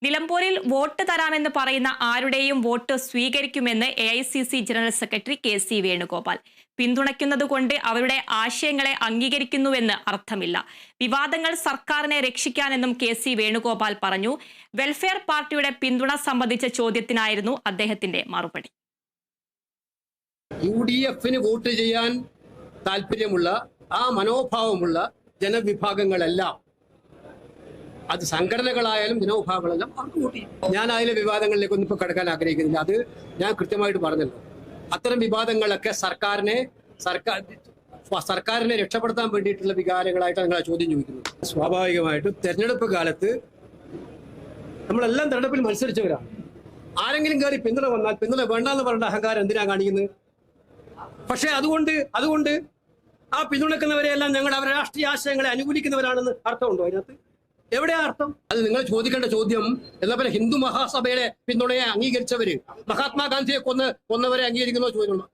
നിലമ്പൂരിൽ വോട്ട് തരാമെന്ന് പറയുന്ന ആരുടെയും വോട്ട് സ്വീകരിക്കുമെന്ന് AICC general secretary KC Venugopal. പിന്തുണയ്ക്കുന്നതുകൊണ്ട് അവരുടെ ആശയങ്ങളെ അംഗീകരിക്കുന്നുവെന്ന് അർത്ഥമില്ല. വിവാദങ്ങൾ സർക്കാരിനെ രക്ഷിക്കാനെന്നും KC വേണുഗോപാൽ പറഞ്ഞു. വെൽഫെയർ പാർട്ടിയുടെ പിന്തുണ സംബന്ധിച്ച ചോദ്യത്തിനായിരുന്നു അദ്ദേഹത്തിന്റെ മറുപടി. UDFന് വോട്ട് ചെയ്യാൻ താല്പര്യമുള്ള ആ മനോഭാവമുള്ള ജനവിഭാഗങ്ങളെല്ലാം, അത് സംഘടനകളായാലും ജനവിഭാഗങ്ങളെല്ലാം അവർക്ക് വോട്ട് ചെയ്യും. ഞാൻ അതിലെ വിവാദങ്ങളിലേക്കൊന്നും ഇപ്പോൾ കടക്കാൻ ആഗ്രഹിക്കുന്നില്ല. അത് ഞാൻ കൃത്യമായിട്ട് പറഞ്ഞല്ലോ. അത്തരം വിവാദങ്ങളൊക്കെ സർക്കാരിനെ രക്ഷപ്പെടുത്താൻ വേണ്ടിയിട്ടുള്ള വികാരങ്ങളായിട്ടാണ് നിങ്ങൾ ചോദ്യം ചോദിക്കുന്നത്. സ്വാഭാവികമായിട്ടും തെരഞ്ഞെടുപ്പ് കാലത്ത് നമ്മളെല്ലാം തെരഞ്ഞെടുപ്പിൽ മത്സരിച്ചവരാണ്. ആരെങ്കിലും കയറി പിന്തുണ വന്നാൽ പിന്തുണ വേണ്ടെന്ന് പറഞ്ഞ അഹങ്കാരം എന്തിനാ കാണിക്കുന്നത്? പക്ഷെ അതുകൊണ്ട് ആ പിന്തുണക്കുന്നവരെയെല്ലാം ഞങ്ങൾ അവരുടെ രാഷ്ട്രീയ ആശയങ്ങളെ അനുകൂലിക്കുന്നവരാണെന്ന് അർത്ഥമുണ്ടോ? അതിനകത്ത് എവിടെയാ അർത്ഥം? അത് നിങ്ങൾ ചോദിക്കേണ്ട ചോദ്യം എന്നാ ഹിന്ദു മഹാസഭയുടെ പിന്തുണയെ അംഗീകരിച്ചവര് മഹാത്മാഗാന്ധിയെ കൊന്നവരെ അംഗീകരിക്കുന്നോ ചോദ്യമുണ്ടോ?